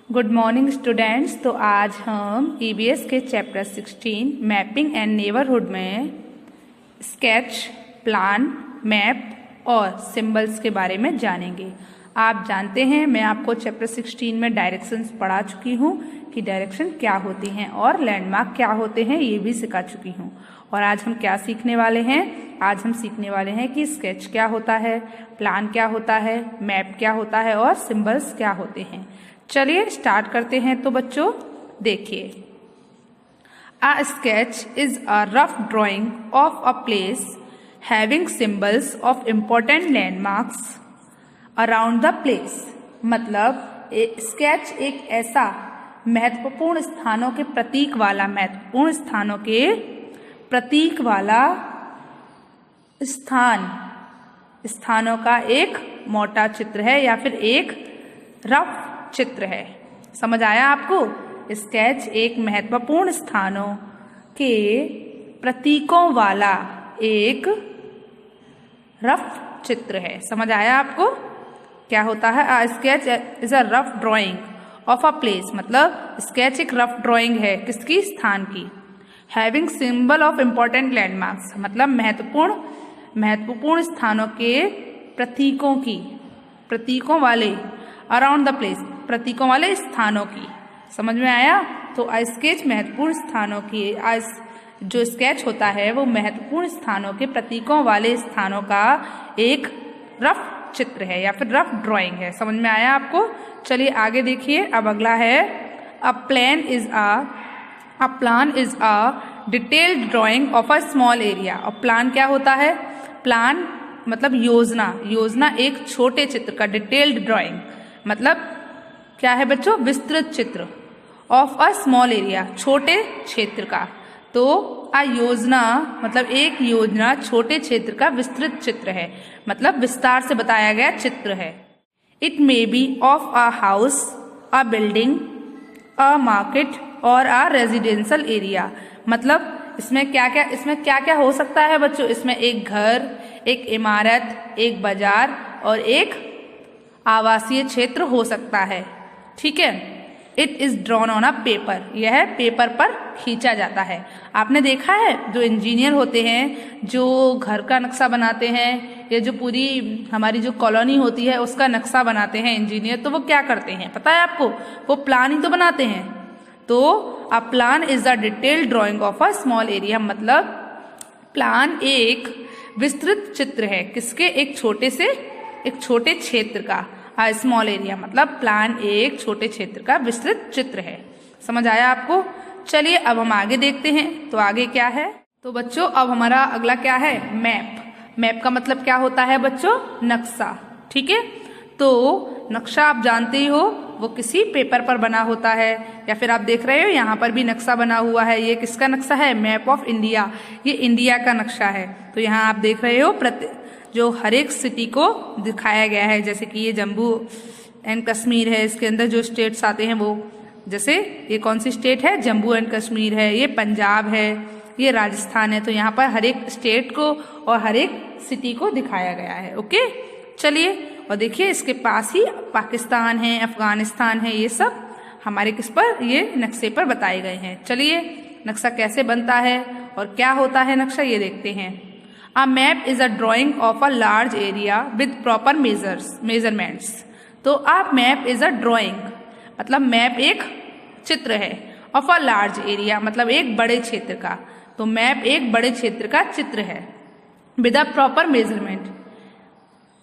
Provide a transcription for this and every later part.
Good morning students. तो आज हम ईवीएस के चैप्टर 16 मैपिंग एंड नेबरहुड में स्केच, प्लान, मैप और सिंबल्स के बारे में जानेंगे। आप जानते हैं मैं आपको चैप्टर 16 में डायरेक्शंस पढ़ा चुकी हूँ कि डायरेक्शन क्या होती हैं और लैंडमार्क क्या होते हैं, ये भी सिखा चुकी हूँ। और आज हम क्या सीखने वाले हैं? आज हम सीखने वाले हैं कि स्केच क्या होता है, प्लान क्या होता है, मैप क्या होता है और सिंबल्स क्या होते हैं। चलिए स्टार्ट करते हैं। तो बच्चों देखिए, a sketch is a rough drying of a place having symbols of important landmarks around the place. मतलब स्केच एक ऐसा महत्वपूर्ण स्थानों के प्रतीक वाला स्थानों का एक मोटा चित्र है या फिर एक रफ चित्र है। समझ आया आपको? स्केच एक महत्वपूर्ण स्थानों के प्रतीकों वाला एक रफ चित्र है। समझ आया आपको? क्या होता है? A sketch is a rough drying of a place. मतलब स्केच एक रफ ड्राइंग है किसकी? स्थान की। Having symbol of important landmarks, मतलब महत्वपूर्ण स्थानों के प्रतीकों वाले अराउंड द प्लेस, प्रतीकों वाले स्थानों की। समझ में आया? तो अ स्केच महत्वपूर्ण स्थानों की, जो स्केच होता है वो महत्वपूर्ण स्थानों के प्रतीकों वाले स्थानों का एक रफ चित्र है या फिर रफ ड्राइंग है। समझ में आया आपको? चलिए आगे देखिए। अब अगला है a plan is a detailed drying of a small area. और प्लान क्या होता है? प्लान मतलब योजना एक छोटे चित्र का, डिटेल्ड ड्राइंग मतलब क्या है बच्चों? विस्तृत चित्र ऑफ अ स्मॉल एरिया, छोटे क्षेत्र का। तो अ योजना मतलब एक योजना छोटे क्षेत्र का विस्तृत चित्र है, मतलब विस्तार से बताया गया चित्र है। It may be of a house, a building, a market और अ रेजिडेंशियल एरिया। मतलब इसमें क्या क्या हो सकता है बच्चों? इसमें एक घर, एक इमारत, एक बाजार और एक आवासीय क्षेत्र हो सकता है। ठीक है। It is drawn on a paper, यह पेपर पर खींचा जाता है। आपने देखा है जो इंजीनियर होते हैं, जो घर का नक्शा बनाते हैं या जो पूरी हमारी जो कॉलोनी होती है उसका नक्शा बनाते हैं इंजीनियर, तो वो क्या करते हैं पता है आपको? वो प्लान ही तो बनाते हैं। तो a plan is a detailed drying of a small area. मतलब प्लान एक विस्तृत चित्र है किसके? एक छोटे क्षेत्र का। अ स्मॉल एरिया मतलब प्लान एक छोटे क्षेत्र का विस्तृत चित्र है। समझ आया आपको? चलिए अब हम आगे देखते हैं। तो आगे क्या है? तो बच्चों अब हमारा अगला क्या है? मैप का मतलब क्या होता है बच्चों? नक्शा। ठीक है। तो नक्शा आप जानते ही हो, वो किसी पेपर पर बना होता है या फिर आप देख रहे हो यहाँ पर भी नक्शा बना हुआ है। ये किसका नक्शा है? Map of India. ये इंडिया का नक्शा है। तो यहाँ आप देख रहे हो जो हर एक सिटी को दिखाया गया है। जैसे कि ये जम्मू एंड कश्मीर है, इसके अंदर जो स्टेट्स आते हैं वो, जैसे ये कौन सी स्टेट है? जम्मू एंड कश्मीर है, ये पंजाब है, ये राजस्थान है। तो यहाँ पर हर एक स्टेट को और हर एक सिटी को दिखाया गया है। ओके, चलिए और देखिए इसके पास ही पाकिस्तान है, अफगानिस्तान है, ये सब हमारे किस पर? ये नक्शे पर बताए गए हैं। चलिए नक्शा कैसे बनता है और क्या होता है नक्शा, ये देखते हैं। A map is a drawing of a large area with proper measurements। तो a map is a drawing मतलब मैप एक चित्र है, of a large area मतलब एक बड़े क्षेत्र का। तो मैप एक बड़े क्षेत्र का चित्र है with a proper measurement,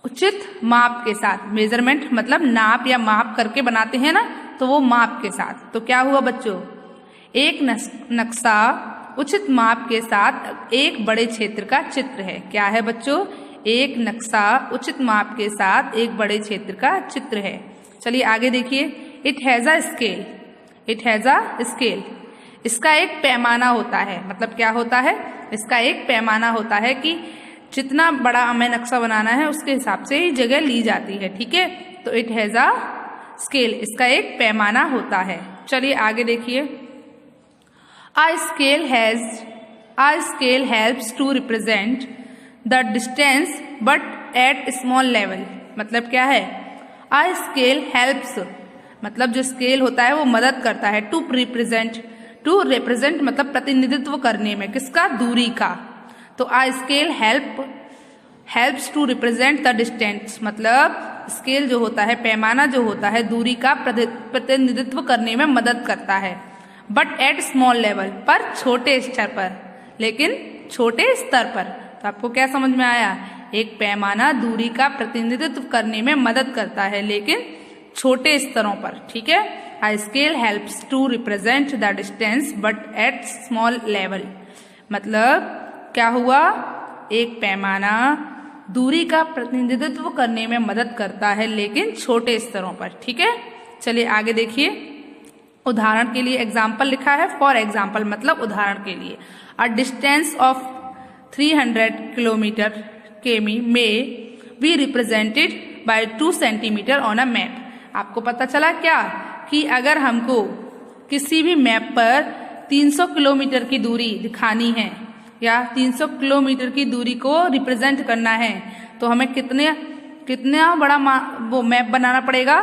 उचित माप के साथ। मेजरमेंट मतलब नाप या माप करके बनाते हैं ना, तो वो माप के साथ। तो क्या हुआ बच्चों? एक नक्शा उचित माप के साथ एक बड़े क्षेत्र का चित्र है। क्या है बच्चों? एक नक्शा उचित माप के साथ एक बड़े क्षेत्र का चित्र है। चलिए आगे देखिए। It has a scale. इसका एक पैमाना होता है। मतलब क्या होता है? इसका एक पैमाना होता है कि जितना बड़ा हमें नक्शा बनाना है उसके हिसाब से ही जगह ली जाती है। ठीक है। तो इट हैज अ स्केल, इसका एक पैमाना होता है। चलिए आगे देखिए। A scale helps to represent the distance but at small level। मतलब क्या है? A scale helps मतलब जो स्केल होता है वो मदद करता है टू रिप्रेजेंट मतलब प्रतिनिधित्व करने में, किसका, दूरी का। तो a scale helps to represent the distance, मतलब स्केल जो होता है, पैमाना जो होता है, दूरी का प्रतिनिधित्व करने में मदद करता है। बट एट स्मॉल लेवल, पर छोटे स्तर पर, लेकिन छोटे स्तर पर। तो आपको क्या समझ में आया, एक पैमाना दूरी का प्रतिनिधित्व करने में मदद करता है लेकिन छोटे स्तरों पर, ठीक है। A scale helps to represent the distance but at small level, मतलब क्या हुआ, एक पैमाना दूरी का प्रतिनिधित्व करने में मदद करता है लेकिन छोटे स्तरों पर, ठीक है। चलिए आगे देखिए, उदाहरण के लिए एग्जाम्पल लिखा है, फॉर एग्जाम्पल मतलब उदाहरण के लिए। अ डिस्टेंस ऑफ 300 किलोमीटर केमी में be represented by 2 centimetre on a map. आपको पता चला क्या कि अगर हमको किसी भी मैप पर 300 किलोमीटर की दूरी दिखानी है या 300 किलोमीटर की दूरी को रिप्रेजेंट करना है तो हमें कितना बड़ा वो मैप बनाना पड़ेगा,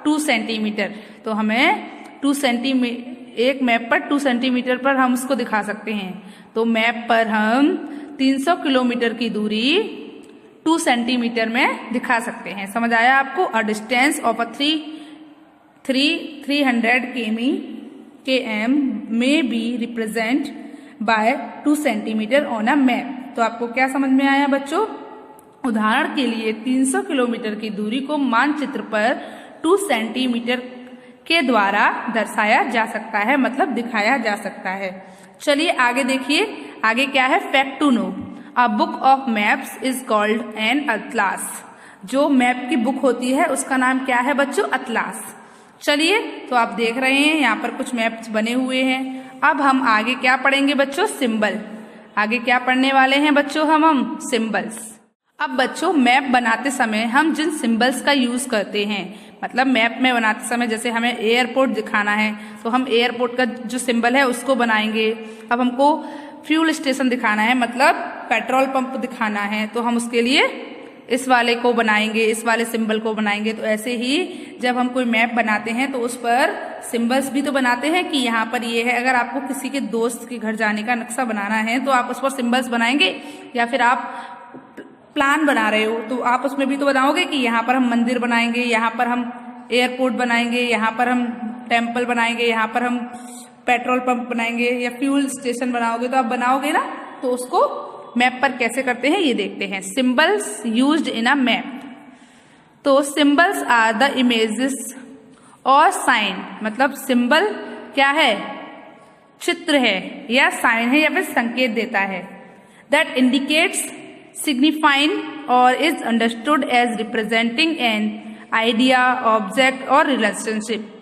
2 सेंटीमीटर। तो हमें 2 सेंटीमीटर, एक मैप पर 2 सेंटीमीटर पर हम उसको दिखा सकते हैं। तो मैप पर हम 300 किलोमीटर की दूरी 2 सेंटीमीटर में दिखा सकते हैं। समझ आया आपको। अ डिस्टेंस ऑफ 300 km में be represent by 2 centimetre on a map. तो आपको क्या समझ में आया बच्चों, उदाहरण के लिए 300 किलोमीटर की दूरी को मानचित्र पर 2 सेंटीमीटर के द्वारा दर्शाया जा सकता है, मतलब दिखाया जा सकता है। चलिए आगे देखिए, आगे क्या है, fact to know. A book of maps is called an atlas. जो मैप की बुक होती है उसका नाम क्या है बच्चों, अतलास। चलिए, तो आप देख रहे हैं यहाँ पर कुछ मैप्स बने हुए हैं। अब हम आगे क्या पढ़ेंगे बच्चों, सिंबल। आगे क्या पढ़ने वाले हैं बच्चों, हम सिंबल्स। अब बच्चों मैप बनाते समय हम जिन सिंबल्स का यूज करते हैं, मतलब मैप में बनाते समय जैसे हमें एयरपोर्ट दिखाना है तो हम एयरपोर्ट का जो सिंबल है उसको बनाएंगे। अब हमको फ्यूल स्टेशन दिखाना है, मतलब पेट्रोल पंप दिखाना है, तो हम उसके लिए इस वाले को बनाएंगे, इस वाले सिंबल को बनाएंगे। तो ऐसे ही जब हम कोई मैप बनाते हैं तो उस पर सिंबल्स भी तो बनाते हैं कि यहाँ पर ये है। अगर आपको किसी के दोस्त के घर जाने का नक्शा बनाना है तो आप उस पर सिंबल्स बनाएंगे, या फिर आप प्लान बना रहे हो तो आप उसमें भी तो बताओगे कि यहाँ पर हम मंदिर बनाएंगे, यहाँ पर हम एयरपोर्ट बनाएंगे, यहाँ पर हम टेम्पल बनाएंगे, यहाँ पर हम पेट्रोल पंप बनाएंगे या फ्यूल स्टेशन बनाओगे। तो आप बनाओगे ना, तो उसको मैप पर कैसे करते हैं ये देखते हैं। Symbols used in a map. तो सिंबल्स आर द इमेजेस और साइन, मतलब सिंबल क्या है, चित्र है या साइन है या फिर संकेत देता है। दैट इंडिकेट्स सिग्निफाइंग और is understood as representing an idea, object और रिलेशनशिप।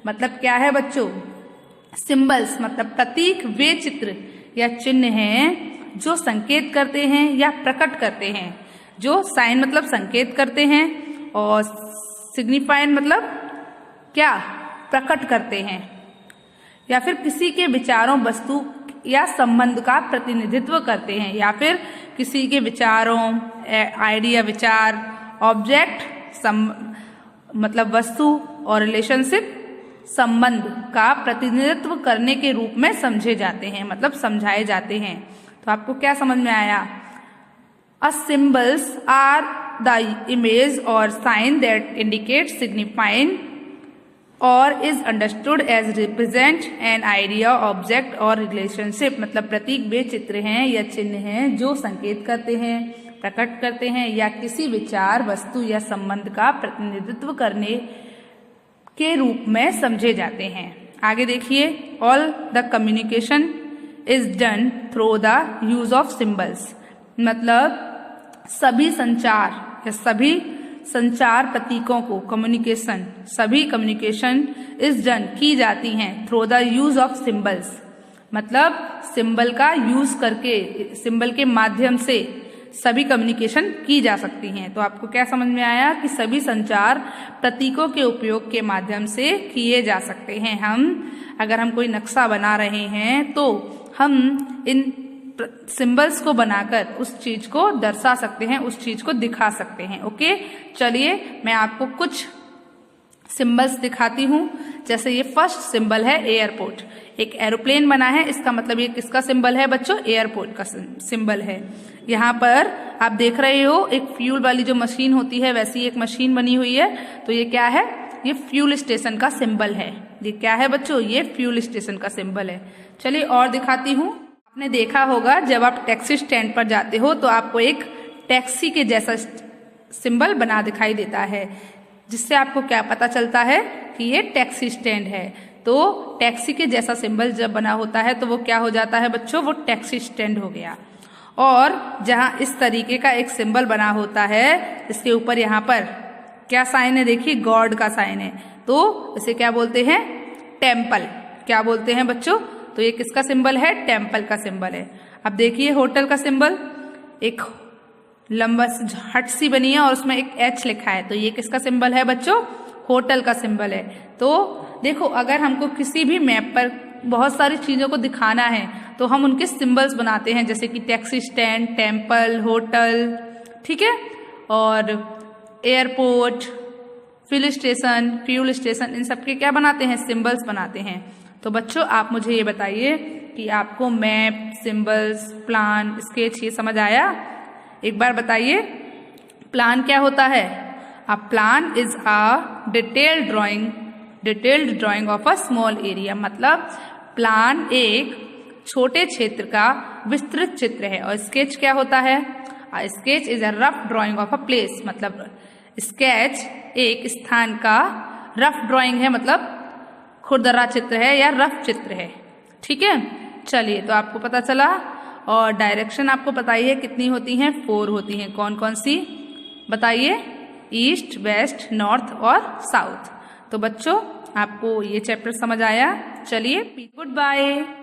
मतलब क्या है बच्चों, सिंबल्स मतलब प्रतीक वे चित्र या चिन्ह हैं जो संकेत करते हैं या प्रकट करते हैं। जो साइन मतलब संकेत करते हैं और सिग्निफाइन मतलब क्या, प्रकट करते हैं, या फिर किसी के विचारों, वस्तु या संबंध का प्रतिनिधित्व करते हैं, या फिर किसी के विचारों, आइडिया विचार, ऑब्जेक्ट मतलब वस्तु और रिलेशनशिप संबंध का प्रतिनिधित्व करने के रूप में समझे जाते हैं, मतलब समझाए जाते हैं। तो आपको क्या समझ में आया, a symbols are the image और साइन दैट इंडिकेट सिग्निफाइंग और is understood as represent an idea, object और रिलेशनशिप। मतलब प्रतीक वे चित्र हैं या चिन्ह हैं जो संकेत करते हैं, प्रकट करते हैं या किसी विचार, वस्तु या संबंध का प्रतिनिधित्व करने के रूप में समझे जाते हैं। आगे देखिए, all the communication is done through the use of symbols. मतलब सभी संचार या सभी संचार प्रतीकों को, कम्युनिकेशन, सभी कम्युनिकेशन इज डन की जाती हैं through the use of symbols. मतलब सिंबल का यूज करके, सिंबल के माध्यम से सभी कम्युनिकेशन की जा सकती हैं। तो आपको क्या समझ में आया कि सभी संचार प्रतीकों के उपयोग के माध्यम से किए जा सकते हैं। अगर हम कोई नक्शा बना रहे हैं तो हम इन सिंबल्स को बनाकर उस चीज को दर्शा सकते हैं, उस चीज को दिखा सकते हैं। ओके, चलिए मैं आपको कुछ सिंबल्स दिखाती हूँ। जैसे ये फर्स्ट सिंबल है एयरपोर्ट, एक एरोप्लेन बना है, इसका मतलब ये किसका सिंबल है बच्चों? एयरपोर्ट का सिंबल है। यहाँ पर आप देख रहे हो एक फ्यूल वाली जो मशीन होती है वैसी एक मशीन बनी हुई है, तो ये क्या है? ये फ्यूल स्टेशन का सिंबल है। ये क्या है बच्चों? ये फ्यूल स्टेशन का सिंबल है। चलिए और दिखाती हूँ। आपने देखा होगा जब आप टैक्सी स्टैंड पर जाते हो तो आपको एक टैक्सी के जैसा सिंबल बना दिखाई देता है, जिससे आपको क्या पता चलता है कि ये टैक्सी स्टैंड है। तो टैक्सी के जैसा सिंबल जब बना होता है तो वो क्या हो जाता है बच्चों? वो टैक्सी स्टैंड हो गया। और जहां इस तरीके का एक सिंबल बना होता है, इसके ऊपर यहाँ पर क्या साइन है? देखिए गॉड का साइन है, तो इसे क्या बोलते हैं? टेम्पल। क्या बोलते हैं बच्चों? तो ये किसका सिंबल है? टेम्पल का सिंबल है। अब देखिए होटल का सिंबल, एक लंबा हट सी बनी है और उसमें एक एच लिखा है, तो ये किसका सिंबल है बच्चों? होटल का सिंबल है। तो देखो अगर हमको किसी भी मैप पर बहुत सारी चीजों को दिखाना है तो हम उनके सिंबल्स बनाते हैं, जैसे कि टैक्सी स्टैंड, टेम्पल, होटल, ठीक है, और एयरपोर्ट, फ्यूल स्टेशन, इन सब के क्या बनाते हैं? सिंबल्स बनाते हैं। तो बच्चों आप मुझे ये बताइए कि आपको मैप, सिंबल्स, प्लान, स्केच ये समझ आया? एक बार बताइए प्लान क्या होता है? A plan is a detailed drying of a small area. मतलब प्लान एक छोटे क्षेत्र का विस्तृत चित्र है। और स्केच क्या होता है? A sketch is a rough drying of a place. मतलब स्केच एक स्थान का रफ ड्राइंग है, मतलब खुरदरा चित्र है या रफ चित्र है। ठीक है, चलिए तो आपको पता चला। और डायरेक्शन आपको पता ही है कितनी होती हैं? 4 होती हैं। कौन कौन सी बताइए? ईस्ट, वेस्ट, नॉर्थ और साउथ। तो बच्चों आपको ये चैप्टर समझ आया? चलिए गुड बाय।